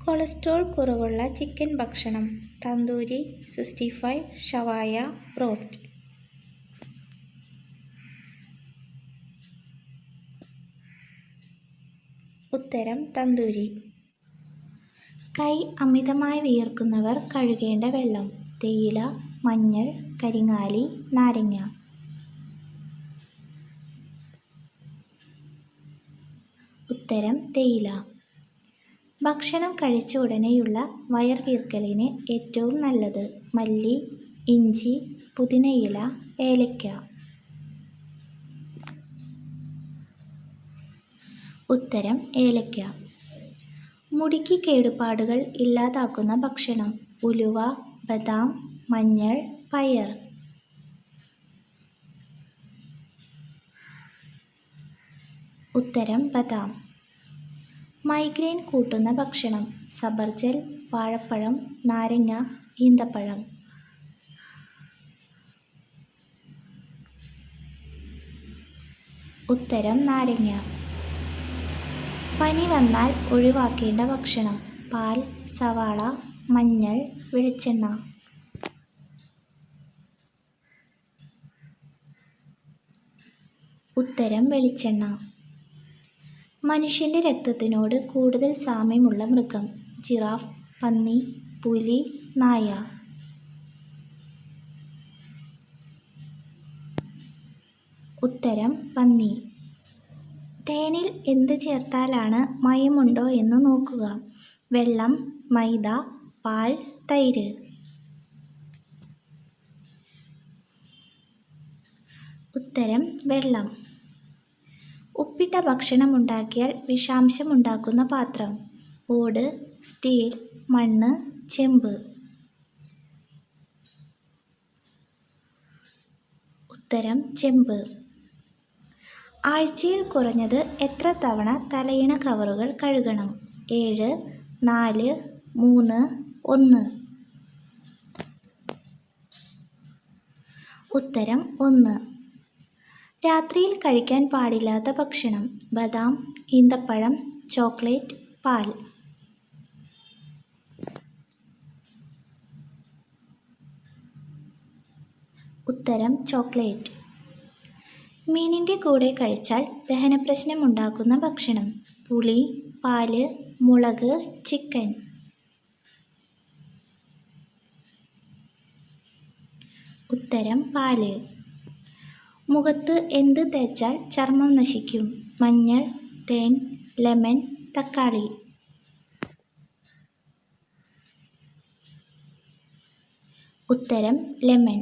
Cholesterol കുറവുള്ള chicken ഭക്ഷണം: തന്തൂരി, 65, ഷവായ, broast. ഉത്തരം തന്തൂരി. കൈ അമിതമായി വിയർക്കുന്നവർ കഴുകേണ്ട വെള്ളം: തേയില, മഞ്ഞൾ, കരിങ്ങാലി, നാരങ്ങ. ഉത്തരം തേയില. ഭക്ഷണം കഴിച്ച ഉടനെയുള്ള വയർവീർക്കലിന് ഏറ്റവും നല്ലത്: മല്ലി, ഇഞ്ചി, പുതിനയില, ഏലയ്ക്ക. ഉത്തരം ഏലയ്ക്ക. മുടിക്ക് കേടുപാടുകൾ ഇല്ലാതാക്കുന്ന ഭക്ഷണം: ഉലുവ, ബദാം, മഞ്ഞൾ, പയർ. ഉത്തരം ബദാം. മൈഗ്രെയിൻ കൂട്ടുന്ന ഭക്ഷണം: സബർജൽ, വാഴപ്പഴം, നാരങ്ങ, ഈന്തപ്പഴം. ഉത്തരം നാരങ്ങ. പനി വന്നാൽ ഒഴിവാക്കേണ്ട ഭക്ഷണം: പാൽ, സവാള, മഞ്ഞൾ, വെളിച്ചെണ്ണ. ഉത്തരം വെളിച്ചെണ്ണ. മനുഷ്യൻ്റെ രക്തത്തിനോട് കൂടുതൽ സാമ്യമുള്ള മൃഗം: ജിറാഫ്, പന്നി, പുലി, നായ. ഉത്തരം പന്നി. തേനിൽ എന്ത് ചേർത്താലാണ് മയമുണ്ടോ എന്ന് നോക്കുക: വെള്ളം, മൈദ, പാൽ, തൈര്. ഉത്തരം വെള്ളം. ഉപ്പിട്ട ഭക്ഷണം ഉണ്ടാക്കിയാൽ വിഷാംശം ഉണ്ടാക്കുന്ന പാത്രം: ഓട്, സ്റ്റീൽ, മണ്ണ്, ചെമ്പ്. ഉത്തരം ചെമ്പ്. ആഴ്ചയിൽ കുറഞ്ഞത് എത്ര തവണ തലയിണ കവറുകൾ കഴുകണം: 7, 4, 3, 1. ഉത്തരം 1. രാത്രിയിൽ കഴിക്കാൻ പാടില്ലാത്ത ഭക്ഷണം: ബദാം, ഈന്തപ്പഴം, ചോക്ലേറ്റ്, പാൽ. ഉത്തരം ചോക്ലേറ്റ്. മീനിൻ്റെ കൂടെ കഴിച്ചാൽ ദഹനപ്രശ്നം ഉണ്ടാക്കുന്ന ഭക്ഷണം: പുളി, പാല്, മുളക്, ചിക്കൻ. ഉത്തരം പാല്. മുഖത്ത് എന്ത് തേച്ചാൽ ചർമ്മം നശിക്കും: മഞ്ഞൾ, തേൻ, ലെമൺ, തക്കാളി. ഉത്തരം ലെമൺ.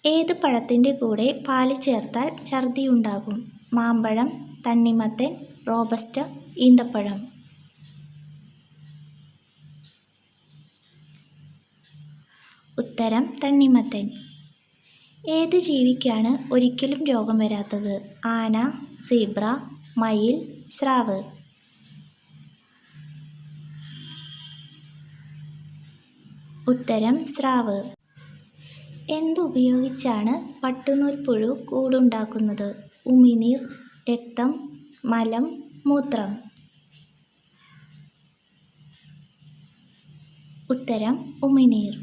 ഏത് പഴത്തിൻ്റെ കൂടെ പാല് ചേർത്താൽ ഛർദി ഉണ്ടാകും: മാമ്പഴം, തണ്ണിമത്തൻ, റോബസ്റ്റ, ഈന്തപ്പഴം. ഉത്തരം തണ്ണിമത്തൻ. ഏത് ജീവിക്കാണ് ഒരിക്കലും രോഗം വരാത്തത്: ആന, സീബ്ര, മയിൽ, സ്രാവ്. ഉത്തരം സ്രാവ്. എന്തുപയോഗിച്ചാണ് പട്ടുനൂൽ പുഴു കൂടുണ്ടാക്കുന്നത്: ഉമിനീർ, രക്തം, മലം, മൂത്രം. ഉത്തരം ഉമിനീർ.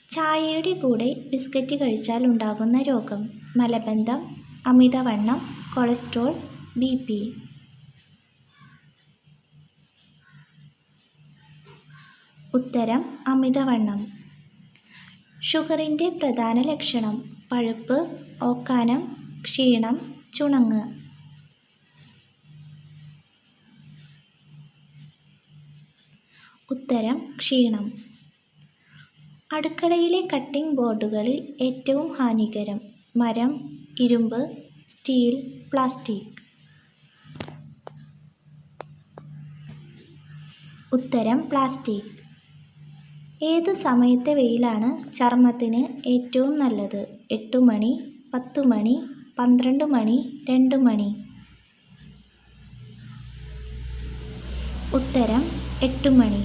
ചായയുടെ കൂടെ ബിസ്ക്കറ്റ് കഴിച്ചാൽ ഉണ്ടാകുന്ന രോഗം: മലബന്ധം, അമിതവണ്ണം, കൊളസ്ട്രോൾ, BP. ഉത്തരം അമിതവണ്ണം. ഷുഗറിൻ്റെ പ്രധാന ലക്ഷണം: പഴുപ്പ്, ഓക്കാനം, ക്ഷീണം, ചുണങ്ങ്. ഉത്തരം ക്ഷീണം. അടുക്കളയിലെ കട്ടിംഗ് ബോർഡുകളിൽ ഏറ്റവും ഹാനികരം: മരം, ഇരുമ്പ്, സ്റ്റീൽ, പ്ലാസ്റ്റിക്. ഉത്തരം പ്ലാസ്റ്റിക്. ഏത് സമയത്തെ വെയിലാണ് ചർമ്മത്തിന് ഏറ്റവും നല്ലത്: 8 മണി, 10 മണി, 12 മണി, 2 മണി. ഉത്തരം 8 മണി.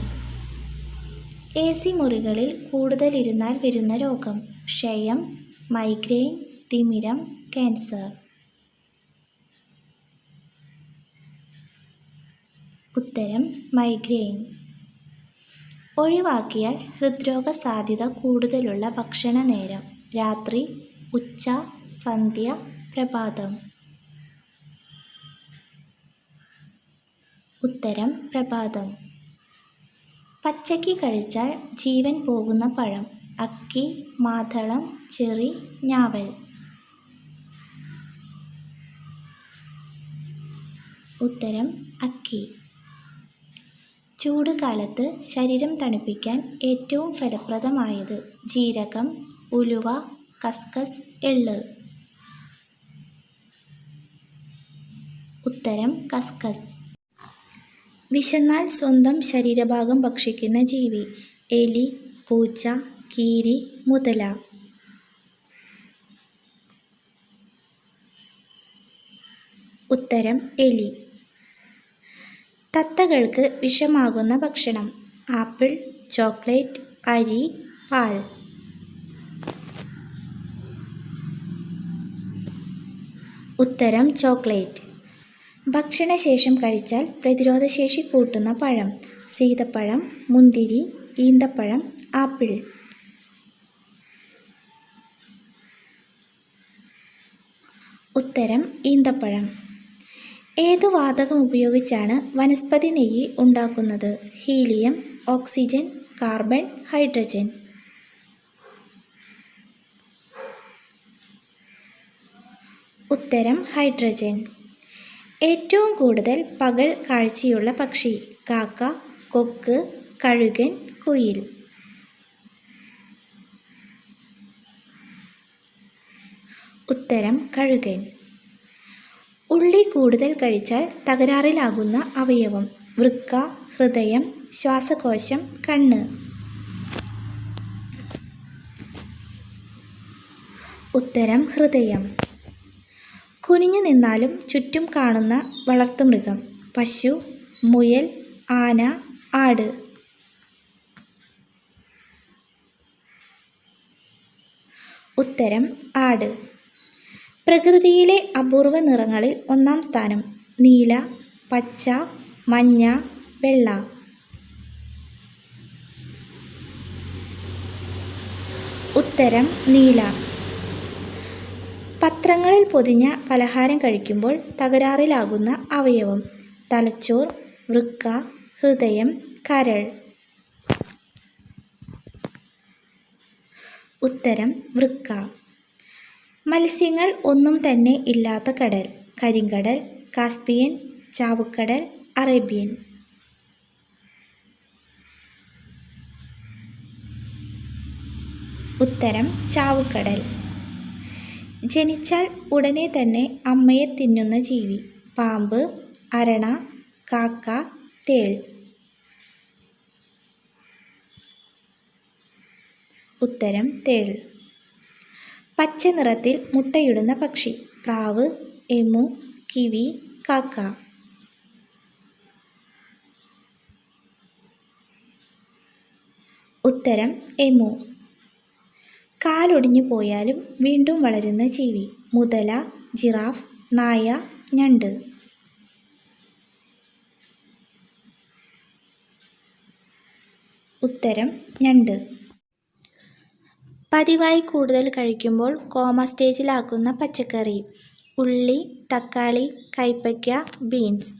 AC മുറികളിൽ കൂടുതലിരുന്നാൽ വരുന്ന രോഗം: ക്ഷയം, മൈഗ്രെയിൻ, തിമിരം, ക്യാൻസർ. ഉത്തരം മൈഗ്രെയിൻ. ഒഴിവാക്കിയാൽ ഹൃദ്രോഗ സാധ്യത കൂടുതലുള്ള ഭക്ഷണ നേരം: രാത്രി, ഉച്ച, സന്ധ്യ, പ്രഭാതം. ഉത്തരം പ്രഭാതം. പച്ചയ്ക്ക് കഴിച്ചാൽ ജീവൻ പോകുന്ന പഴം: അക്കി, മാതളം, ചെറി, ഞാവൽ. ഉത്തരം അക്കി. ചൂടുകാലത്ത് ശരീരം തണുപ്പിക്കാൻ ഏറ്റവും ഫലപ്രദമായത്: ജീരകം, ഉലുവ, കസ്കസ്, എള്ള്. ഉത്തരം കസ്കസ്. വിശന്നാൽ സ്വന്തം ശരീരഭാഗം ഭക്ഷിക്കുന്ന ജീവി: എലി, പൂച്ച, കീരി, മുതല. ഉത്തരം എലി. തത്തകൾക്ക് വിഷമാകുന്ന ഭക്ഷണം: ആപ്പിൾ, ചോക്ലേറ്റ്, അരി, പാൽ. ഉത്തരം ചോക്ലേറ്റ്. ഭക്ഷണശേഷം കഴിച്ചാൽ പ്രതിരോധശേഷി കൂട്ടുന്ന പഴം: സീതപ്പഴം, മുന്തിരി, ഈന്തപ്പഴം, ആപ്പിൾ. ഉത്തരം ഈന്തപ്പഴം. ഏതു വാതകം ഉപയോഗിച്ചാണ് വനസ്പതി നെയ്യ് ഉണ്ടാക്കുന്നത്? Helium, oxygen, carbon, hydrogen. ഉത്തരം ഹൈഡ്രജൻ. ഏറ്റവും കൂടുതൽ പകൽ കാഴ്ചയുള്ള പക്ഷി: കാക്ക, കൊക്ക്, കഴുകൻ, കുയിൽ. ഉത്തരം കഴുകൻ. ഉള്ളി കൂടുതൽ കഴിച്ചാൽ തകരാറിലാകുന്ന അവയവം: വൃക്ക, ഹൃദയം, ശ്വാസകോശം, കണ്ണ്. ഉത്തരം ഹൃദയം. കുനിഞ്ഞു നിന്നാലും ചുറ്റും കാണുന്ന വളർത്തുമൃഗം: പശു, മുയൽ, ആന, ആട്. ഉത്തരം ആട്. പ്രകൃതിയിലെ അപൂർവ നിറങ്ങളിൽ ഒന്നാം സ്ഥാനം: നീല, പച്ച, മഞ്ഞ, വെള്ള. ഉത്തരം നീല. പത്രങ്ങളിൽ പൊതിഞ്ഞ പലഹാരം കഴിക്കുമ്പോൾ തകരാറിലാകുന്ന അവയവം: തലച്ചോർ, വൃക്ക, ഹൃദയം, കരൾ. ഉത്തരം വൃക്ക. മത്സ്യങ്ങൾ ഒന്നും തന്നെ ഇല്ലാത്ത കടൽ: കരിങ്കടൽ, കാസ്പിയൻ, ചാവുകടൽ, അറേബ്യൻ. ഉത്തരം ചാവുകടൽ. ജനിച്ചാൽ ഉടനെ തന്നെ അമ്മയെ തിന്നുന്ന ജീവി: പാമ്പ്, അരണ, കാക്ക, തേൾ. ഉത്തരം തേൾ. പച്ച നിറത്തിൽ മുട്ടയിടുന്ന പക്ഷി: പ്രാവ്, എമു, കിവി, കാക്ക. ഉത്തരം എമു. കാലൊടിഞ്ഞു പോയാലും വീണ്ടും വളരുന്ന ജീവി: മുതല, ജിറാഫ്, നായ, ഞണ്ട്. ഉത്തരം ഞണ്ട്. പതിവായി കൂടുതൽ കഴിക്കുമ്പോൾ കോമ സ്റ്റേജിലാക്കുന്ന പച്ചക്കറി: ഉള്ളി, തക്കാളി, കൈപ്പയ്ക്ക, ബീൻസ്.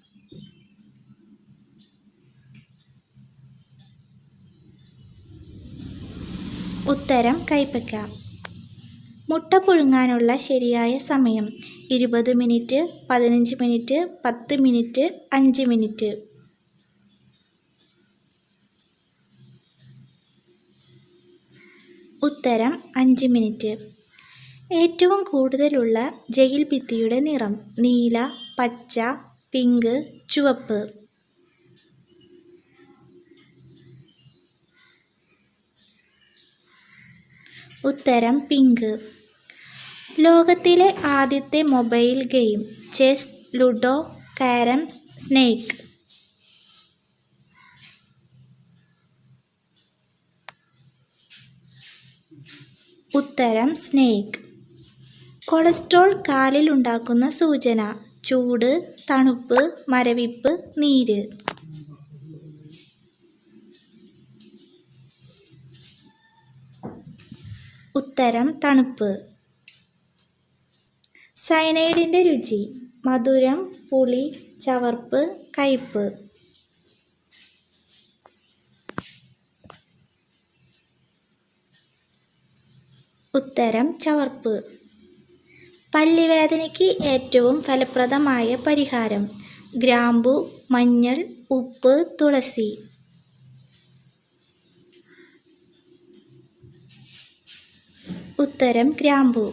ഉത്തരം കൈപ്പയ്ക്ക. മുട്ട പുഴുങ്ങാനുള്ള ശരിയായ സമയം: 20 മിനിറ്റ്, 15 മിനിറ്റ്, 10 മിനിറ്റ്, 5 മിനിറ്റ്. ഉത്തരം 5 മിനിറ്റ്. ഏറ്റവും കൂടുതലുള്ള ജയിൽ ഭിത്തിയുടെ നിറം: നീല, പച്ച, പിങ്ക്, ചുവപ്പ്. ഉത്തരം പിങ്ക്. ലോകത്തിലെ ആദ്യത്തെ mobile game: chess, ludo, carroms, snake. ഉത്തരം സ്നേക്ക്. കൊളസ്ട്രോൾ കാലിൽ ഉണ്ടാക്കുന്ന സൂചന: ചൂട്, തണുപ്പ്, മരവിപ്പ്, നീര്. ഉത്തരം തണുപ്പ്. സയനൈഡിൻ്റെ രുചി: മധുരം, പുളി, ചവർപ്പ്, കയ്പ്. ഉത്തരം ചവർപ്പ്. പല്ലുവേദനയ്ക്ക് ഏറ്റവും ഫലപ്രദമായ പരിഹാരം: ഗ്രാമ്പു, മഞ്ഞൾ, ഉപ്പ്, തുളസി. ഉത്തരം ഗ്രാമ്പു.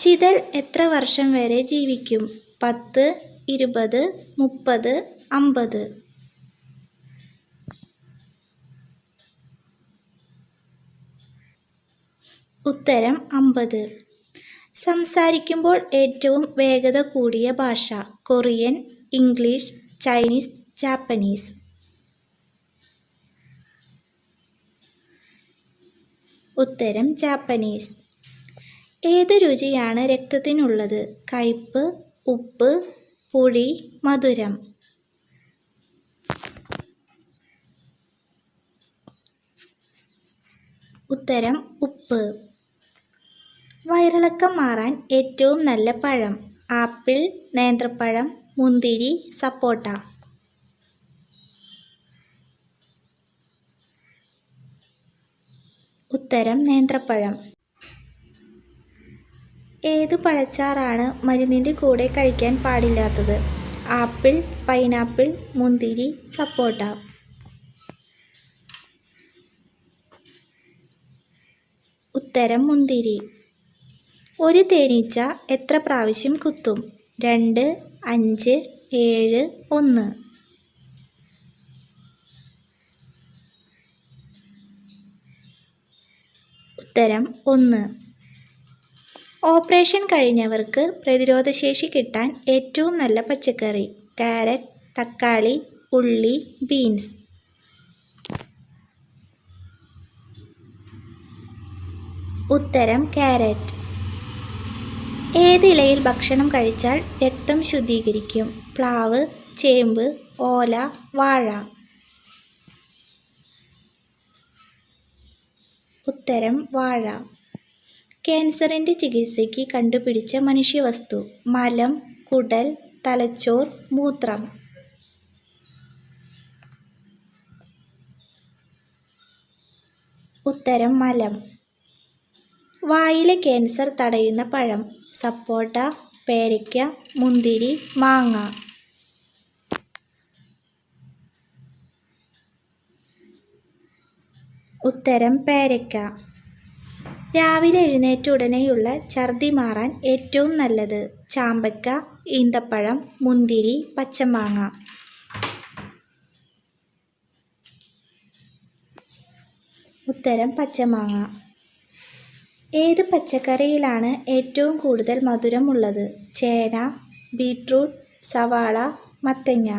ചിതൽ എത്ര വർഷം വരെ ജീവിക്കും? 10, 20, 30, 50. ഉത്തരം 50. സംസാരിക്കുമ്പോൾ ഏറ്റവും വേഗത കൂടിയ ഭാഷ: കൊറിയൻ, ഇംഗ്ലീഷ്, ചൈനീസ്, ജാപ്പനീസ്. ഉത്തരം ജാപ്പനീസ്. ഏത് രുചിയാണ് രക്തത്തിനുള്ളത്? കയ്പ്, ഉപ്പ്, പുളി, മധുരം. ഉത്തരം ഉപ്പ്. വയറിളക്കം മാറാൻ ഏറ്റവും നല്ല പഴം: ആപ്പിൾ, നേന്ത്രപ്പഴം, മുന്തിരി, സപ്പോട്ട. ഉത്തരം നേന്ത്രപ്പഴം. ഏത് പഴച്ചാറാണ് മരുന്നിൻ്റെ കൂടെ കഴിക്കാൻ പാടില്ലാത്തത്? ആപ്പിൾ, പൈനാപ്പിൾ, മുന്തിരി, സപ്പോട്ട. ഉത്തരം മുന്തിരി. ഒരു തേനീച്ച എത്ര പ്രാവശ്യം കുത്തും? 2, 5, 7, 1. ഉത്തരം 1. ഓപ്പറേഷൻ കഴിഞ്ഞവർക്ക് പ്രതിരോധശേഷി കിട്ടാൻ ഏറ്റവും നല്ല പച്ചക്കറി: കാരറ്റ്, തക്കാളി, ഉള്ളി, ബീൻസ്. ഉത്തരം കാരറ്റ്. ഏതിലയിൽ ഭക്ഷണം കഴിച്ചാൽ രക്തം ശുദ്ധീകരിക്കും? പ്ലാവ്, ചേമ്പ്, ഓല, വാഴ. ഉത്തരം വാഴ. ക്യാൻസറിൻ്റെ ചികിത്സയ്ക്ക് കണ്ടുപിടിച്ച മനുഷ്യവസ്തു: മലം, കുടൽ, തലച്ചോർ, മൂത്രം. ഉത്തരം മലം. വായിലെ ക്യാൻസർ തടയുന്ന പഴം: സപ്പോട്ട, പേരയ്ക്ക, മുന്തിരി, മാങ്ങ. ഉത്തരം പേരയ്ക്ക. രാവിലെ എഴുന്നേറ്റ ഉടനെയുള്ള ഛർദി മാറാൻ ഏറ്റവും നല്ലത്: ചാമ്പയ്ക്ക, ഈന്തപ്പഴം, മുന്തിരി, പച്ചമാങ്ങ. ഉത്തരം പച്ചമാങ്ങ. ഏത് പച്ചക്കറിയിലാണ് ഏറ്റവും കൂടുതൽ മധുരം ഉള്ളത്? ചേന, ബീട്രൂട്ട്, സവാള, മത്തങ്ങ.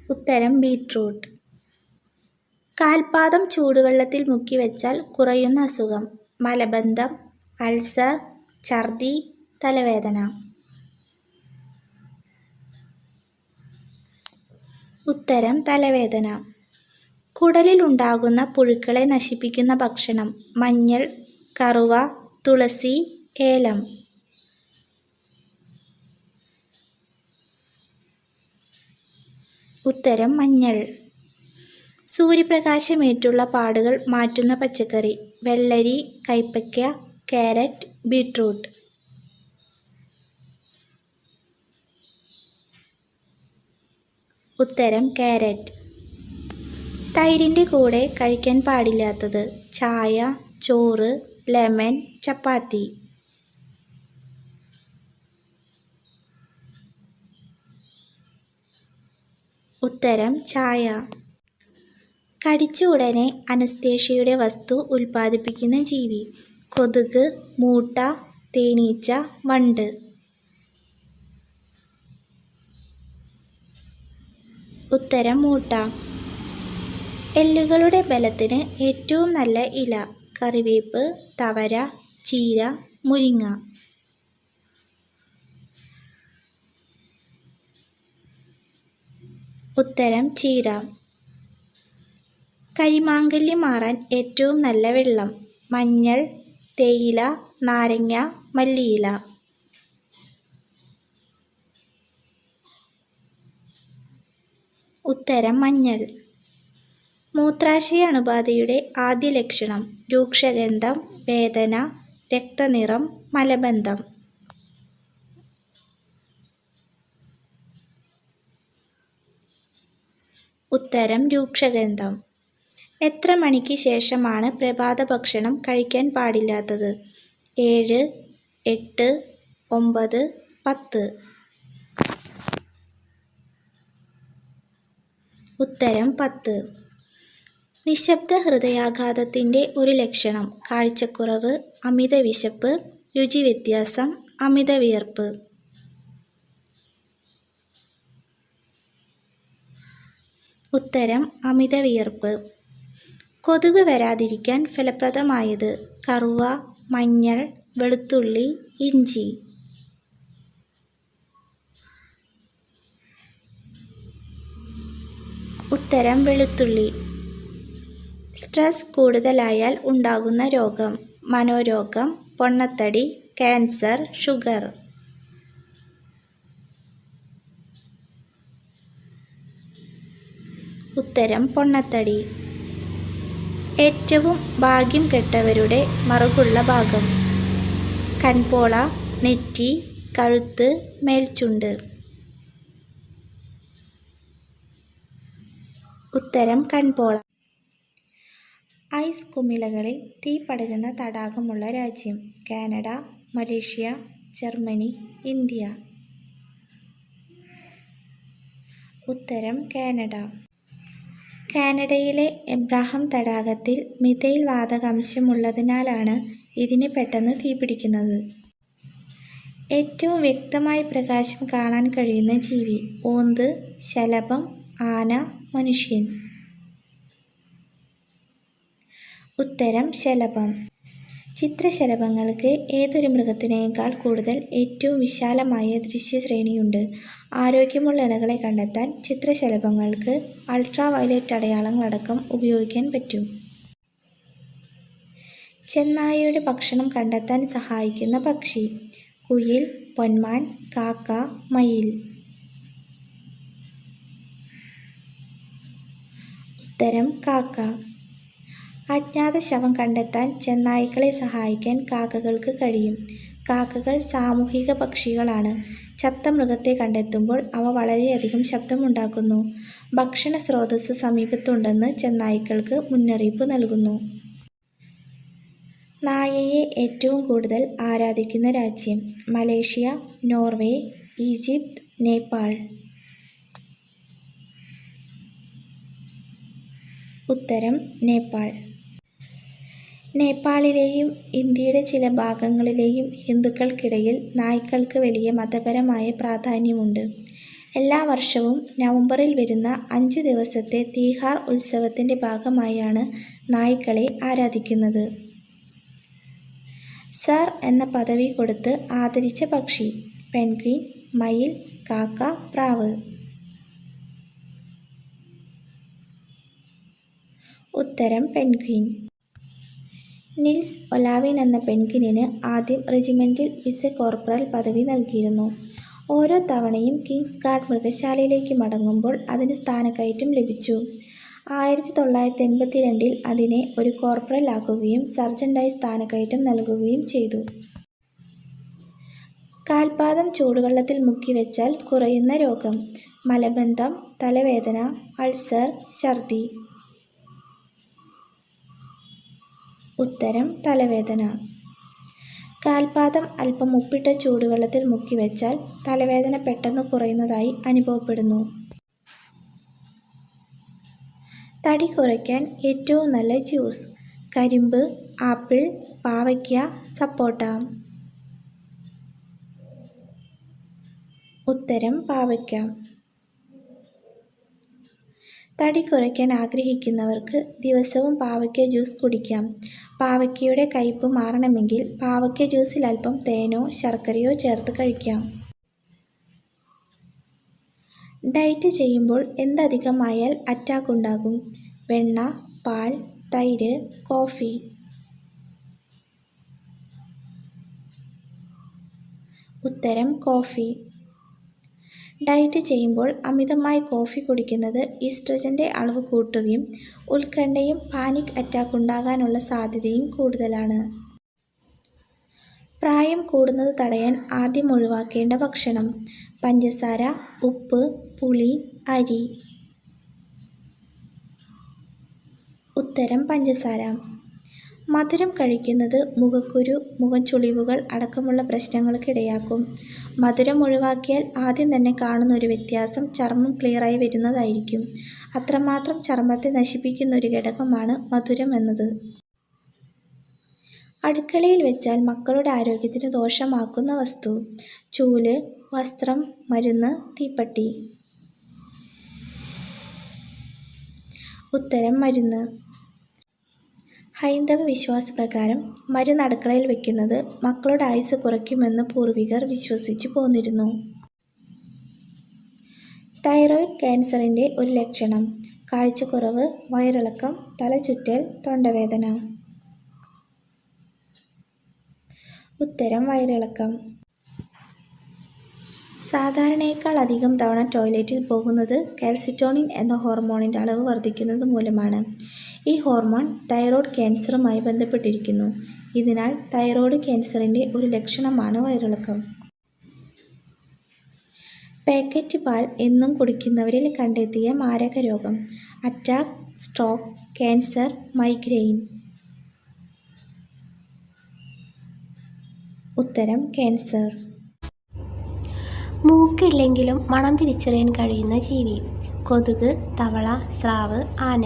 ഉത്തരം ബീട്രൂട്ട്. കാൽപാദം ചൂടുവെള്ളത്തിൽ മുക്കി വെച്ചാൽ കുറയുന്ന അസുഖം: മലബന്ധം, അൾസർ, ഛർദി, തലവേദന. ഉത്തരം തലവേദന. കുടലിൽ ഉണ്ടാകുന്ന പുഴുക്കളെ നശിപ്പിക്കുന്ന ഭക്ഷണം: മഞ്ഞൾ, കറുവ, തുളസി, ഏലം. ഉത്തരം മഞ്ഞൾ. സൂര്യപ്രകാശമേറ്റുള്ള പാടുകൾ മാറ്റുന്ന പച്ചക്കറി: വെള്ളരി, കൈപ്പയ്ക്ക, കാരറ്റ്, ബീട്രൂട്ട്. ഉത്തരം കാരറ്റ്. തൈരിൻ്റെ കൂടെ കഴിക്കാൻ പാടില്ലാത്തത്: ചായ, ചോറ്, ലെമൺ, ചപ്പാത്തി. ഉത്തരം ചായ. കടിച്ച ഉടനെ അനസ്തേഷ്യയുടെ വസ്തു ഉൽപ്പാദിപ്പിക്കുന്ന ജീവി: കൊതുക്, മൂട്ട, തേനീച്ച, വണ്ട്. ഉത്തരം മൂട്ട. എല്ലുകളുടെ ബലത്തിന് ഏറ്റവും നല്ല ഇല: കറിവേപ്പ്, തവര, ചീര, മുരിങ്ങ. ഉത്തരം ചീര. കരിമാങ്കല്യം മാറാൻ ഏറ്റവും നല്ല വെള്ളം: മഞ്ഞൾ, തേയില, നാരങ്ങ, മല്ലിയില. ഉത്തരം മഞ്ഞൾ. മൂത്രാശയ അണുബാധയുടെ ആദ്യ ലക്ഷണം: രൂക്ഷഗന്ധം, വേദന, രക്തനിറം, മലബന്ധം. ഉത്തരം രൂക്ഷഗന്ധം. എത്ര മണിക്ക് ശേഷമാണ് പ്രഭാത ഭക്ഷണം കഴിക്കാൻ പാടില്ലാത്തത്? 7, 8, 9, 10. ഉത്തരം 10. നിശബ്ദ ഹൃദയാഘാതത്തിൻ്റെ ഒരു ലക്ഷണം: കാഴ്ചക്കുറവ്, അമിത വിശപ്പ്, രുചി വ്യത്യാസം, അമിത വിയർപ്പ്. ഉത്തരം അമിത വിയർപ്പ്. കൊതുക് വരാതിരിക്കാൻ ഫലപ്രദമായത്: കറുവ, മഞ്ഞൾ, വെളുത്തുള്ളി, ഇഞ്ചി. ഉത്തരം വെളുത്തുള്ളി. സ്ട്രെസ് കൂടുതലായാൽ ഉണ്ടാകുന്ന രോഗം: മനോരോഗം, പൊണ്ണത്തടി, ക്യാൻസർ, ഷുഗർ. ഉത്തരം പൊണ്ണത്തടി. ഏറ്റവും ഭാഗ്യം കെട്ടവരുടെ മറുകുള്ള ഭാഗം: കൺപോള, നെറ്റി, കഴുത്ത്, മേൽചുണ്ട്. ഉത്തരം കൺപോള. ഐസ് കുമിളകളിൽ തീ പടരുന്ന തടാകമുള്ള രാജ്യം: കാനഡ, മലേഷ്യ, ജർമ്മനി, ഇന്ത്യ. ഉത്തരം കാനഡ. കാനഡയിലെ എബ്രഹാം തടാകത്തിൽ മിഥൈൽ വാതകാംശമുള്ളതിനാലാണ് ഇതിന് പെട്ടെന്ന് തീപിടിക്കുന്നത്. ഏറ്റവും വ്യക്തമായി പ്രകാശം കാണാൻ കഴിയുന്ന ജീവി: ഓന്ത്, ശലഭം, ആന, മനുഷ്യൻ. ഉത്തരം ശലഭം. ചിത്രശലഭങ്ങൾക്ക് ഏതൊരു മൃഗത്തിനേക്കാൾ കൂടുതൽ ഏറ്റവും വിശാലമായ ദൃശ്യശ്രേണിയുണ്ട്. ആരോഗ്യമുള്ള ഇണകളെ കണ്ടെത്താൻ ചിത്രശലഭങ്ങൾക്ക് അൾട്രാവയലറ്റ് അടയാളങ്ങളടക്കം ഉപയോഗിക്കാൻ പറ്റും. ചെന്നായയുടെ ഭക്ഷണം കണ്ടെത്താൻ സഹായിക്കുന്ന പക്ഷി: കുയിൽ, പൊന്മാൻ, കാക്ക, മയിൽ. ഉത്തരം കാക്ക. അജ്ഞാത ശവം കണ്ടെത്താൻ ചെന്നായ്ക്കളെ സഹായിക്കാൻ കാക്കകൾക്ക് കഴിയും. കാക്കകൾ സാമൂഹിക പക്ഷികളാണ്. ചത്ത മൃഗത്തെ കണ്ടെത്തുമ്പോൾ അവ വളരെയധികം ശബ്ദമുണ്ടാക്കുന്നു. ഭക്ഷണ സ്രോതസ്സ് സമീപത്തുണ്ടെന്ന് ചെന്നായ്ക്കൾക്ക് മുന്നറിയിപ്പ് നൽകുന്നു. നായയെ ഏറ്റവും കൂടുതൽ ആരാധിക്കുന്ന രാജ്യം: മലേഷ്യ, നോർവേ, ഈജിപ്ത്, നേപ്പാൾ. ഉത്തരം നേപ്പാൾ. നേപ്പാളിലെയും ഇന്ത്യയുടെ ചില ഭാഗങ്ങളിലെയും ഹിന്ദുക്കൾക്കിടയിൽ നായ്ക്കൾക്ക് വലിയ മതപരമായ പ്രാധാന്യമുണ്ട്. എല്ലാ വർഷവും നവംബറിൽ വരുന്ന 5 ദിവസത്തെ തീഹാർ ഉത്സവത്തിൻ്റെ ഭാഗമായാണ് നായ്ക്കളെ ആരാധിക്കുന്നത്. സർ എന്ന പദവി കൊടുത്ത് ആദരിച്ച പക്ഷി: പെൻഗ്വിൻ, മയിൽ, കാക്ക, പ്രാവ്. ഉത്തരം പെൻഗ്വിൻ. നിൽസ് ഒലാവിൻ എന്ന പെൻഗ്വിനിന് ആദ്യം റെജിമെൻറ്റിൽ വിസെ കോർപ്പറൽ പദവി നൽകിയിരുന്നു. ഓരോ തവണയും കിങ്സ് ഗാർഡ് മൃഗശാലയിലേക്ക് മടങ്ങുമ്പോൾ അതിന് സ്ഥാനക്കയറ്റം ലഭിച്ചു. 1982 അതിനെ ഒരു കോർപ്പറൽ ആക്കുകയും സർജൻ്റായി സ്ഥാനക്കയറ്റം നൽകുകയും ചെയ്തു. കാൽപാദം ചൂടുവെള്ളത്തിൽ മുക്കിവെച്ചാൽ കുറയുന്ന രോഗം: മലബന്ധം, തലവേദന, അൾസർ, ഛർദി. ഉത്തരം തലവേദന. കാൽപാദം അല്പം ഉപ്പിട്ട ചൂടുവെള്ളത്തിൽ മുക്കിവെച്ചാൽ തലവേദന പെട്ടെന്ന് കുറയുന്നതായി അനുഭവപ്പെടുന്നു. തടി കുറയ്ക്കാൻ ഏറ്റവും നല്ല ജ്യൂസ്: കരിമ്പ്, ആപ്പിൾ, പാവയ്ക്ക, സപ്പോട്ട. ഉത്തരം പാവയ്ക്ക. തടി കുറയ്ക്കാൻ ആഗ്രഹിക്കുന്നവർക്ക് ദിവസവും പാവയ്ക്ക ജ്യൂസ് കുടിക്കാം. പാവയ്ക്കയുടെ കയ്പ് മാറണമെങ്കിൽ പാവയ്ക്ക ജ്യൂസിൽ അല്പം തേനോ ശർക്കരയോ ചേർത്ത് കഴിക്കാം. ഡയറ്റ് ചെയ്യുമ്പോൾ എന്തധികമായാൽ അറ്റാക്ക് ഉണ്ടാകും? വെണ്ണ, പാൽ, തൈര്, കോഫി. ഉത്തരം കോഫി. ഡയറ്റ് ചെയ്യുമ്പോൾ അമിതമായി കോഫി കുടിക്കുന്നത് ഈസ്ട്രജന്റെ അളവ് കൂട്ടുകയും ഉത്കണ്ഠയും പാനിക് അറ്റാക്ക് ഉണ്ടാകാനുള്ള സാധ്യതയും കൂടുതലാണ്. പ്രായം കൂടുന്നത് തടയാൻ ആദ്യം ഒഴിവാക്കേണ്ട ഭക്ഷണം: പഞ്ചസാര, ഉപ്പ്, പുളി, അരി. ഉത്തരം പഞ്ചസാര. മധുരം കഴിക്കുന്നത് മുഖക്കുരു, മുഖച്ചുളിവുകൾ അടക്കമുള്ള പ്രശ്നങ്ങൾക്കിടയാക്കും. മധുരം ഒഴിവാക്കിയാൽ ആദ്യം തന്നെ കാണുന്ന ഒരു വ്യത്യാസം ചർമ്മം ക്ലിയറായി വരുന്നതായിരിക്കും. അത്രമാത്രം ചർമ്മത്തെ നശിപ്പിക്കുന്ന ഒരു ഘടകമാണ് മധുരം എന്നത്. അടുക്കളയിൽ വെച്ചാൽ മക്കളുടെ ആരോഗ്യത്തിന് ദോഷമാക്കുന്ന വസ്തു: ചൂല്, വസ്ത്രം, മരുന്ന്, തീപ്പെട്ടി. ഉത്തരം മരുന്ന്. ഹൈന്ദവ വിശ്വാസപ്രകാരം മരുന്ന് അടുക്കളയിൽ വെക്കുന്നത് മക്കളുടെ ആയുസ്സ് കുറയ്ക്കുമെന്ന് പൂർവികർ വിശ്വസിച്ചു പോന്നിരുന്നു. തൈറോയ്ഡ് ക്യാൻസറിന്റെ ഒരു ലക്ഷണം: കാഴ്ചക്കുറവ്, വയറിളക്കം, തലചുറ്റൽ, തൊണ്ടവേദന. ഉത്തരം വയറിളക്കം. സാധാരണയേക്കാൾ അധികം തവണ ടോയ്ലറ്റിൽ പോകുന്നത് കാൽസിറ്റോണിൻ എന്ന ഹോർമോണിന്റെ അളവ് വർദ്ധിക്കുന്നത് മൂലമാണ്. ഈ ഹോർമോൺ തൈറോയ്ഡ് ക്യാൻസറുമായി ബന്ധപ്പെട്ടിരിക്കുന്നു. ഇതിനാൽ തൈറോയ്ഡ് ക്യാൻസറിന്റെ ഒരു ലക്ഷണമാണ് വയറിളക്കം. പാക്കറ്റ് പാൽ എന്നും കുടിക്കുന്നവരിൽ കണ്ടെത്തിയ മാരകരോഗം: അറ്റാക്ക്, സ്ട്രോക്ക്, ക്യാൻസർ, മൈഗ്രെയിൻ. ഉത്തരം ക്യാൻസർ. മൂക്കില്ലെങ്കിലും മണം തിരിച്ചറിയാൻ കഴിയുന്ന ജീവി: കൊതുക്, തവള, സ്രാവ്, ആന.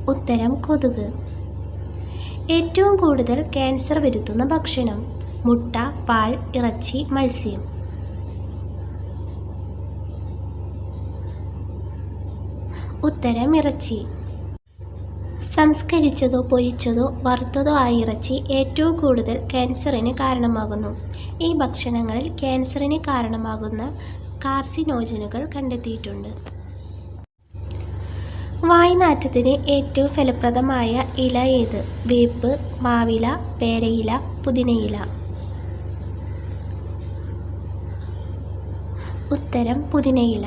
ഉത്തരം കൊതുക്. ഏറ്റവും കൂടുതൽ ക്യാൻസർ വരുത്തുന്ന ഭക്ഷണം: മുട്ട, പാൽ, ഇറച്ചി, മത്സ്യം. ഉത്തരം ഇറച്ചി. സംസ്കരിച്ചതോ പൊരിച്ചതോ വറുത്തതോ ആയ ഇറച്ചി ഏറ്റവും കൂടുതൽ ക്യാൻസറിന് കാരണമാകുന്നു. ഈ ഭക്ഷണങ്ങളിൽ ക്യാൻസറിന് കാരണമാകുന്ന കാർസിനോജനുകൾ കണ്ടെത്തിയിട്ടുണ്ട്. വായ്നാറ്റത്തിന് ഏറ്റവും ഫലപ്രദമായ ഇല ഏത്? വേപ്പ്, മാവില, പേരയില, പുതിനയില. ഉത്തരം പുതിനയില.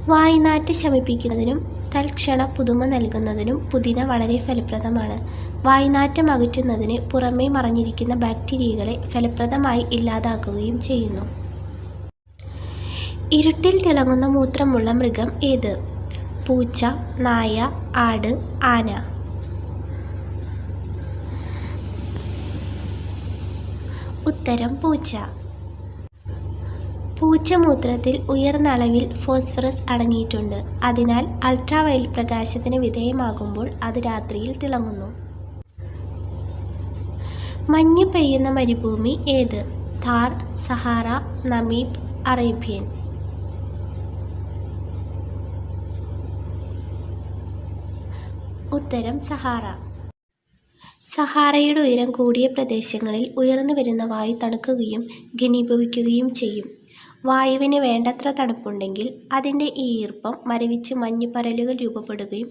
വായ്നാറ്റ് ശമിപ്പിക്കുന്നതിനും തൽക്ഷണ പുതുമ നൽകുന്നതിനും പുതിന വളരെ ഫലപ്രദമാണ്. വായ്നാറ്റം അകറ്റുന്നതിന് പുറമേ മറഞ്ഞിരിക്കുന്ന ബാക്ടീരിയകളെ ഫലപ്രദമായി ഇല്ലാതാക്കുകയും ചെയ്യുന്നു. ഇരുട്ടിൽ തിളങ്ങുന്ന മൂത്രമുള്ള മൃഗം ഏത്? പൂച്ച, നായ, ആട്, ആന. ഉത്തരം പൂച്ച. പൂച്ചമൂത്രത്തിൽ ഉയർന്ന അളവിൽ ഫോസ്ഫറസ് അടങ്ങിയിട്ടുണ്ട്. അതിനാൽ അൾട്രാവയലറ്റ് പ്രകാശത്തിന് വിധേയമാകുമ്പോൾ അത് രാത്രിയിൽ തിളങ്ങുന്നു. മഞ്ഞ് പെയ്യുന്ന മരുഭൂമി ഏത്? Thar, Sahara, Namib, Arabian. ഉത്തരം സഹാറ. സഹാറയുടെ ഉയരം കൂടിയ പ്രദേശങ്ങളിൽ ഉയർന്നു വരുന്ന വായു തണുക്കുകയും ഘനീഭവിക്കുകയും ചെയ്യും. വായുവിന് വേണ്ടത്ര തണുപ്പുണ്ടെങ്കിൽ അതിൻ്റെ ഈ ഈർപ്പം മരവിച്ച് മഞ്ഞുപരലുകൾ രൂപപ്പെടുകയും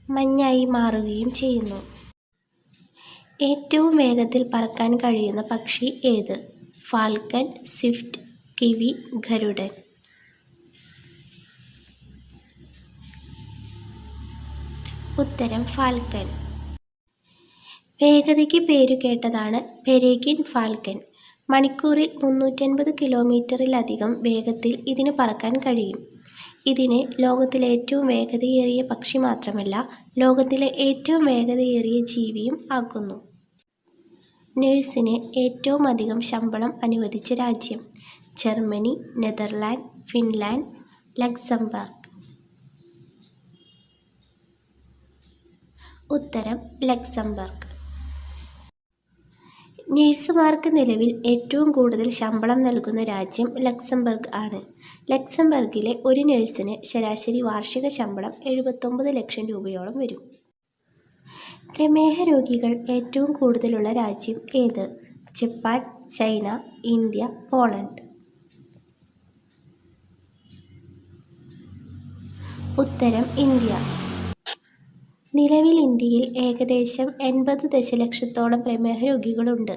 മഞ്ഞായി മാറുകയും ചെയ്യുന്നു. ഏറ്റവും വേഗത്തിൽ പറക്കാൻ കഴിയുന്ന പക്ഷി ഏത്? ഫാൽക്കൺ, സ്വിഫ്റ്റ്, കിവി, ഗരുഡൻ. ഉത്തരം ഫാൽക്കൺ. വേഗതയ്ക്ക് പേരുകേട്ടതാണ് പെരേഗിൻ ഫാൽക്കൺ. മണിക്കൂറിൽ 350 കിലോമീറ്ററിലധികം വേഗത്തിൽ ഇതിന് പറക്കാൻ കഴിയും. ഇതിനെ ലോകത്തിലെ ഏറ്റവും വേഗതയേറിയ പക്ഷി മാത്രമല്ല, ലോകത്തിലെ ഏറ്റവും വേഗതയേറിയ ജീവിയും ആക്കുന്നു. നഴ്സിന് ഏറ്റവും അധികം ശമ്പളം അനുവദിച്ച രാജ്യം: ജർമ്മനി, നെതർലാൻഡ്, ഫിൻലാൻഡ്, ലക്സംബർഗ്. ഉത്തരം ലക്സംബർഗ്. നഴ്സുമാർക്ക് നിലവിൽ ഏറ്റവും കൂടുതൽ ശമ്പളം നൽകുന്ന രാജ്യം ലക്സംബർഗ് ആണ്. ലക്സംബർഗിലെ ഒരു നഴ്സിന് ശരാശരി വാർഷിക ശമ്പളം 79 ലക്ഷം രൂപയോളം വരും. പ്രമേഹ രോഗികൾ ഏറ്റവും കൂടുതലുള്ള രാജ്യം ഏത്? Japan, China, India, Poland. ഉത്തരം ഇന്ത്യ. നിലവിൽ ഇന്ത്യയിൽ ഏകദേശം 80 ദശലക്ഷത്തോളം പ്രമേഹ രോഗികളുണ്ട്.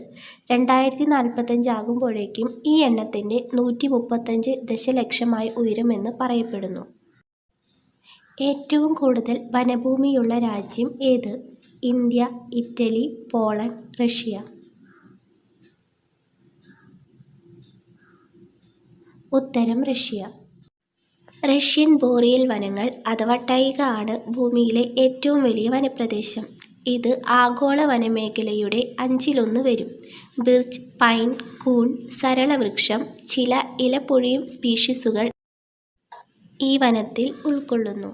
2045 ആകുമ്പോഴേക്കും ഈ എണ്ണത്തിൻ്റെ 135 ദശലക്ഷമായി ഉയരുമെന്ന് പറയപ്പെടുന്നു. ഏറ്റവും കൂടുതൽ വനഭൂമിയുള്ള രാജ്യം ഏത്? India, Italy, Poland, Russia. ഉത്തരം റഷ്യ. റഷ്യൻ ബോറിയൽ വനങ്ങൾ അഥവാ ടൈഗ ആണ് ഭൂമിയിലെ ഏറ്റവും വലിയ വനപ്രദേശം. ഇത് ആഗോള വനമേഖലയുടെ 1/5 വരും. ബിർച്ച്, പൈൻ, കൂൺ, സരളവൃക്ഷം, ചില ഇലപ്പൊഴിയും സ്പീഷീസുകൾ ഈ വനത്തിൽ ഉൾക്കൊള്ളുന്നു.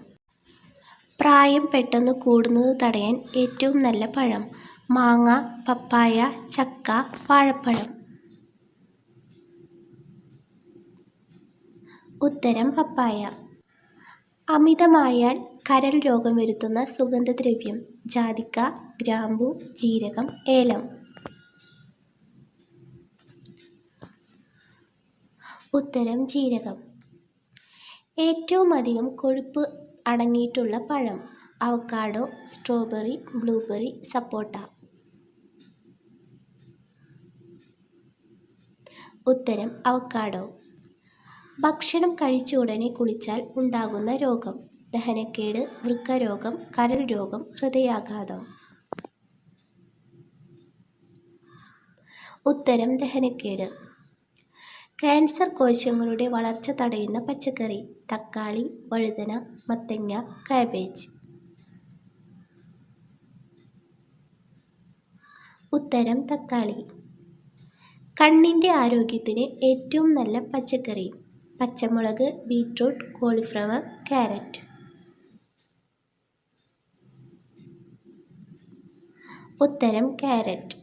പ്രായം പെട്ടെന്ന് കൂടുന്നത് തടയാൻ ഏറ്റവും നല്ല പഴം: മാങ്ങ, പപ്പായ, ചക്ക, വാഴപ്പഴം. ഉത്തരം പപ്പായ. അമിതമായാൽ കരൾ രോഗം വരുത്തുന്ന സുഗന്ധദ്രവ്യം: ജാതിക്ക, ഗ്രാമ്പു, ജീരകം, ഏലം. ഉത്തരം ജീരകം. ഏറ്റവും അധികം കൊഴുപ്പ് അടങ്ങിയിട്ടുള്ള പഴം: അവക്കാഡോ, സ്ട്രോബെറി, ബ്ലൂബെറി, സപ്പോട്ട. ഉത്തരം അവക്കാഡോ. ഭക്ഷണം കഴിച്ച ഉടനെ കുളിച്ചാൽ ഉണ്ടാകുന്ന രോഗം: ദഹനക്കേട്, വൃക്കരോഗം, കരൾ രോഗം, ഹൃദയാഘാതം. ഉത്തരം ദഹനക്കേട്. ക്യാൻസർ കോശങ്ങളുടെ വളർച്ച തടയുന്ന പച്ചക്കറി: തക്കാളി, വഴുതന, മത്തങ്ങ, കാബേജ്. ഉത്തരം തക്കാളി. കണ്ണിൻ്റെ ആരോഗ്യത്തിന് ഏറ്റവും നല്ല പച്ചക്കറി: പച്ചമുളക്, ബീറ്റ്റൂട്ട്, കോളിഫ്ലവർ, ക്യാരറ്റ്. ഉത്തരം ക്യാരറ്റ്.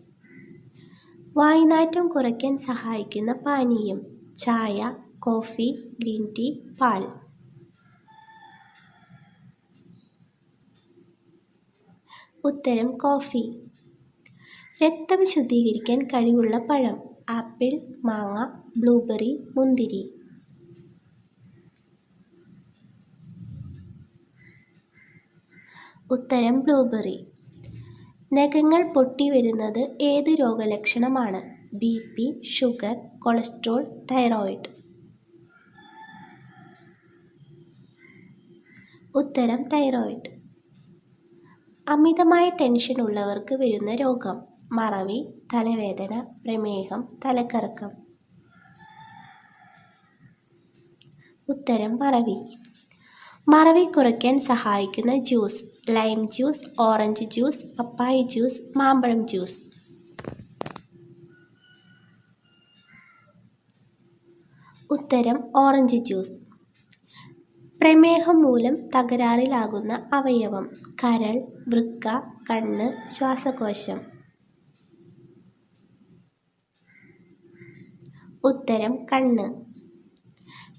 വായ്നാറ്റം കുറയ്ക്കാൻ സഹായിക്കുന്ന പാനീയം: ചായ, കോഫി, ഗ്രീൻ ടീ, പാൽ. ഉത്തരം കോഫി. രക്തം ശുദ്ധീകരിക്കാൻ കഴിവുള്ള പഴം: ആപ്പിൾ, മാങ്ങ, ബ്ലൂബെറി, മുന്തിരി. ഉത്തരം ബ്ലൂബെറി. നഖങ്ങൾ പൊട്ടിവരുന്നത് ഏത് രോഗലക്ഷണമാണ്? BP, sugar, cholesterol, thyroid. ഉത്തരം തൈറോയിഡ്. അമിതമായ ടെൻഷൻ ഉള്ളവർക്ക് വരുന്ന രോഗം: മറവി, തലവേദന, പ്രമേഹം, തലക്കറക്കം. ഉത്തരം മറവി. മറവി കുറയ്ക്കാൻ സഹായിക്കുന്ന juice: lime juice, orange juice, papaya juice, മാമ്പഴം ജ്യൂസ്. ഉത്തരം ഓറഞ്ച് ജ്യൂസ്. പ്രമേഹം മൂലം തകരാറിലാകുന്ന അവയവം: കരൾ, വൃക്ക, കണ്ണ്, ശ്വാസകോശം. ഉത്തരം കണ്ണ്.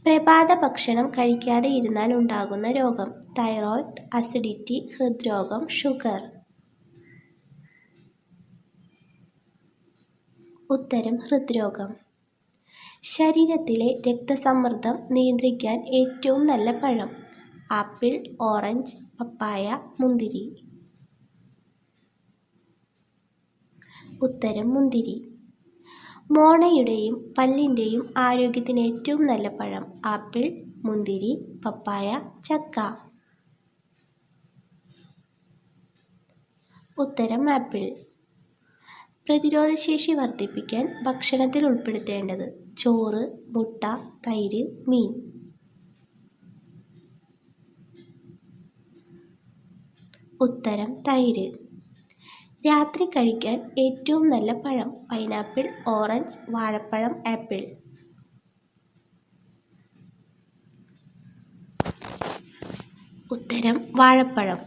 പ്രഭാത ഭക്ഷണം കഴിക്കാതെ ഇരുന്നാൽ ഉണ്ടാകുന്ന രോഗം: തൈറോയ്ഡ്, അസിഡിറ്റി, ഹൃദ്രോഗം, ഷുഗർ. ഉത്തരം ഹൃദ്രോഗം. ശരീരത്തിലെ രക്തസമ്മർദ്ദം നിയന്ത്രിക്കാൻ ഏറ്റവും നല്ല പഴം: ആപ്പിൾ, ഓറഞ്ച്, പപ്പായ, മുന്തിരി. ഉത്തരം മുന്തിരി. മോണയുടെയും പല്ലിൻ്റെയും ആരോഗ്യത്തിന് ഏറ്റവും നല്ല പഴം: ആപ്പിൾ, മുന്തിരി, പപ്പായ, ചക്ക. ഉത്തരം ആപ്പിൾ. പ്രതിരോധശേഷി വർദ്ധിപ്പിക്കാൻ ഭക്ഷണത്തിൽ ഉൾപ്പെടുത്തേണ്ടത്: ചോറ്, മുട്ട, തൈര്, മീൻ. ഉത്തരം തൈര്. രാത്രി കഴിക്കാൻ ഏറ്റവും നല്ല പഴം: പൈനാപ്പിൾ, ഓറഞ്ച്, വാഴപ്പഴം, ആപ്പിൾ. ഉത്തരം വാഴപ്പഴം.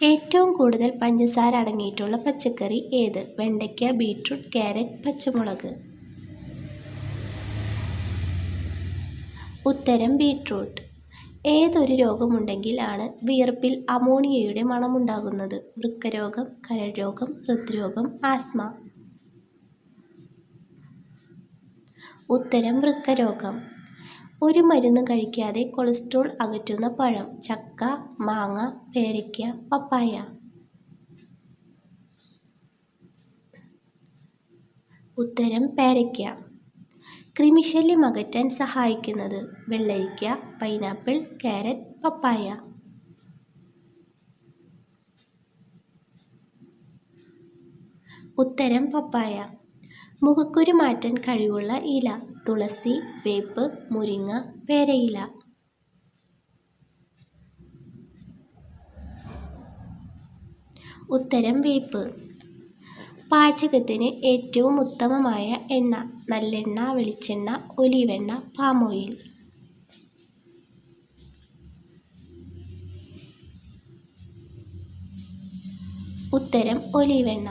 ഏറ്റവും കൂടുതൽ പഞ്ചസാര അടങ്ങിയിട്ടുള്ള പച്ചക്കറി ഏത്? വെണ്ടയ്ക്ക, ബീറ്റ്റൂട്ട്, ക്യാരറ്റ്, പച്ചമുളക്. ഉത്തരം ബീറ്റ്റൂട്ട്. ഏതൊരു രോഗമുണ്ടെങ്കിൽ ആണ് വിയർപ്പിൽ അമോണിയയുടെ മണമുണ്ടാകുന്നത്? വൃക്കരോഗം, കരൾ രോഗം, ഹൃദ്രോഗം, ആസ്മ. ഉത്തരം വൃക്കരോഗം. ഒരു മരുന്നും കഴിക്കാതെ കൊളസ്ട്രോൾ അകറ്റുന്ന പഴം: ചക്ക, മാങ്ങ, പേരയ്ക്ക, പപ്പായ. ഉത്തരം പേരയ്ക്ക. കൃമിശല്യം അകറ്റാൻ സഹായിക്കുന്നത്: വെള്ളരിക്ക, പൈനാപ്പിൾ, കാരറ്റ്, പപ്പായ. ഉത്തരം പപ്പായ. മുഖക്കുരു മാറ്റാൻ കഴിവുള്ള ഇല: തുളസി, വേപ്പ്, മുരിങ്ങ, പേരയില. ഉത്തരം വേപ്പ്. പാചകത്തിന് ഏറ്റവും ഉത്തമമായ എണ്ണ: നല്ലെണ്ണ, വെളിച്ചെണ്ണ, ഒലീവെണ്ണ, പാം ഓയിൽ. ഉത്തരം ഒലീവെണ്ണ.